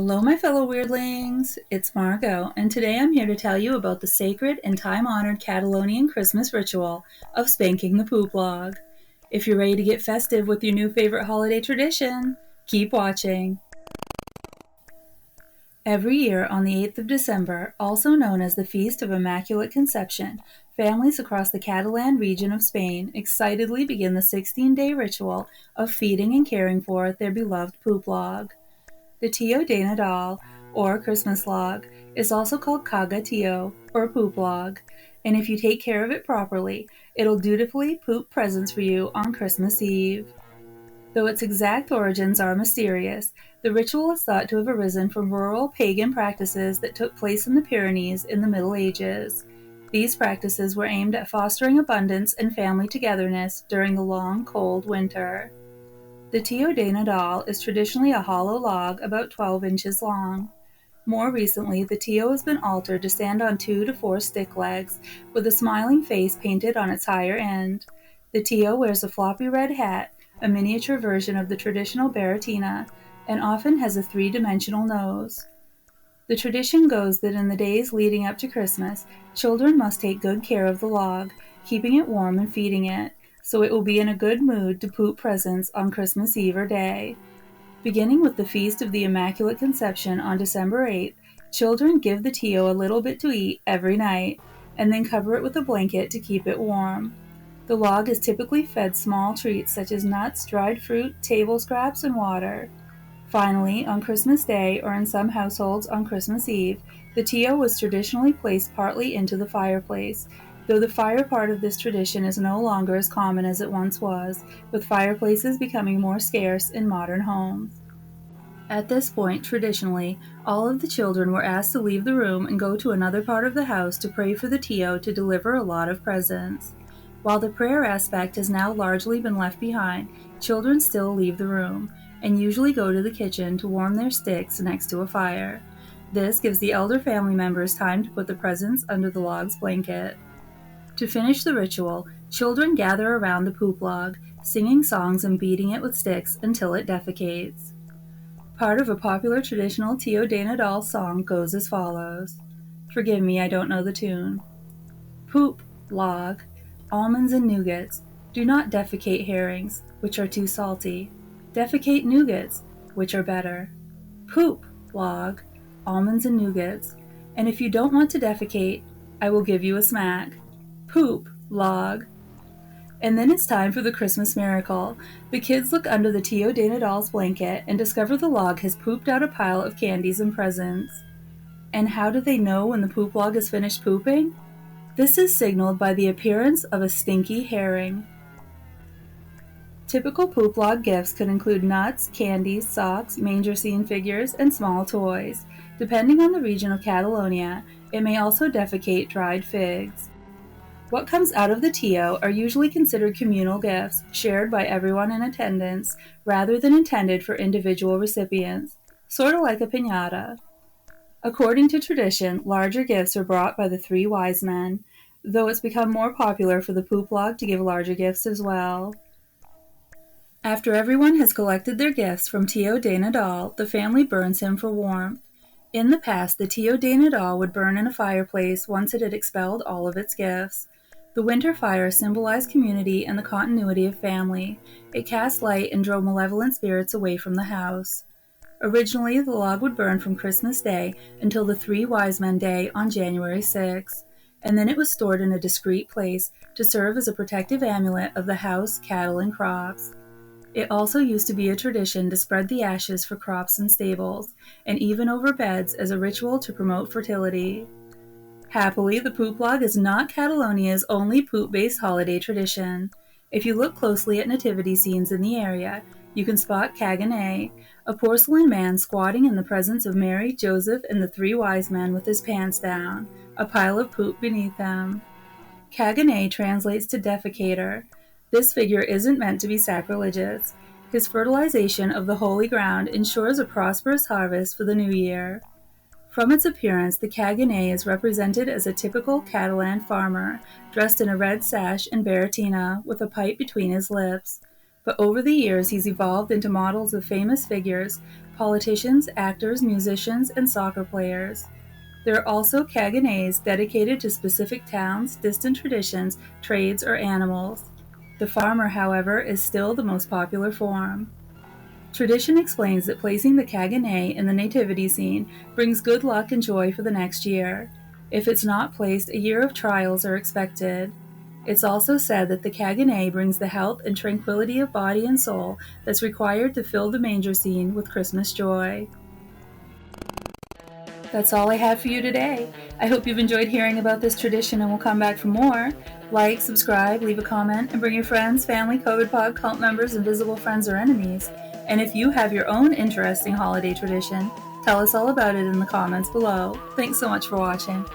Hello, my fellow weirdlings. It's Margot, and today I'm here to tell you about the sacred and time-honored Catalonian Christmas ritual of spanking the poop log. If you're ready to get festive with your new favorite holiday tradition, keep watching. Every year on the 8th of December, also known as the Feast of Immaculate Conception, families across the Catalan region of Spain excitedly begin the 16-day ritual of feeding and caring for their beloved poop log. The Tió de Nadal, or Christmas log, is also called Tió, or poop log, and if you take care of it properly, it'll dutifully poop presents for you on Christmas Eve. Though its exact origins are mysterious, the ritual is thought to have arisen from rural pagan practices that took place in the Pyrenees in the Middle Ages. These practices were aimed at fostering abundance and family togetherness during the long, cold winter. The Tió de Nadal is traditionally a hollow log about 12 inches long. More recently, the Tió has been altered to stand on 2 to 4 stick legs, with a smiling face painted on its higher end. The Tió wears a floppy red hat, a miniature version of the traditional baratina, and often has a 3-dimensional nose. The tradition goes that in the days leading up to Christmas, children must take good care of the log, keeping it warm and feeding it, so it will be in a good mood to poop presents on Christmas Eve or day. Beginning with the Feast of the Immaculate Conception on December 8th, children give the Tió a little bit to eat every night, and then cover it with a blanket to keep it warm. The log is typically fed small treats such as nuts, dried fruit, table scraps, and water. Finally, on Christmas Day, or in some households on Christmas Eve, the Tió was traditionally placed partly into the fireplace, though the fire part of this tradition is no longer as common as it once was, with fireplaces becoming more scarce in modern homes. At this point, traditionally, all of the children were asked to leave the room and go to another part of the house to pray for the Tió to deliver a lot of presents. While the prayer aspect has now largely been left behind, children still leave the room, and usually go to the kitchen to warm their sticks next to a fire. This gives the elder family members time to put the presents under the log's blanket. To finish the ritual, children gather around the poop log, singing songs and beating it with sticks until it defecates. Part of a popular traditional Tió de Nadal song goes as follows. Forgive me, I don't know the tune. Poop, log, almonds and nougats. Do not defecate herrings, which are too salty. Defecate nougats, which are better. Poop, log, almonds and nougats. And if you don't want to defecate, I will give you a smack. Poop, log. And then it's time for the Christmas miracle. The kids look under the Tió de Nadal's blanket and discover the log has pooped out a pile of candies and presents. And how do they know when the poop log has finished pooping? This is signaled by the appearance of a stinky herring. Typical poop log gifts could include nuts, candies, socks, manger scene figures, and small toys. Depending on the region of Catalonia, it may also defecate dried figs. What comes out of the Tió are usually considered communal gifts, shared by everyone in attendance, rather than intended for individual recipients, sort of like a piñata. According to tradition, larger gifts are brought by the 3 wise men, though it's become more popular for the poop log to give larger gifts as well. After everyone has collected their gifts from Tió de Nadal, the family burns him for warmth. In the past, the Tió de Nadal would burn in a fireplace once it had expelled all of its gifts. The winter fire symbolized community and the continuity of family. It cast light and drove malevolent spirits away from the house. Originally, the log would burn from Christmas Day until the 3 Wise Men Day on January 6, and then it was stored in a discreet place to serve as a protective amulet of the house, cattle, and crops. It also used to be a tradition to spread the ashes for crops and stables, and even over beds as a ritual to promote fertility. Happily, the poop log is not Catalonia's only poop-based holiday tradition. If you look closely at nativity scenes in the area, you can spot Caganer, a porcelain man squatting in the presence of Mary, Joseph, and the 3 wise men with his pants down, a pile of poop beneath them. Caganer translates to defecator. This figure isn't meant to be sacrilegious. His fertilization of the holy ground ensures a prosperous harvest for the new year. From its appearance, the Caganer is represented as a typical Catalan farmer, dressed in a red sash and baratina, with a pipe between his lips. But over the years, he's evolved into models of famous figures, politicians, actors, musicians, and soccer players. There are also Caganers dedicated to specific towns, distant traditions, trades, or animals. The farmer, however, is still the most popular form. Tradition explains that placing the Caganer in the nativity scene brings good luck and joy for the next year. If it's not placed, a year of trials are expected. It's also said that the Caganer brings the health and tranquility of body and soul that's required to fill the manger scene with Christmas joy. That's all I have for you today. I hope you've enjoyed hearing about this tradition and will come back for more. Like, subscribe, leave a comment, and bring your friends, family, COVID pod, cult members, invisible friends, or enemies. And if you have your own interesting holiday tradition, tell us all about it in the comments below. Thanks so much for watching.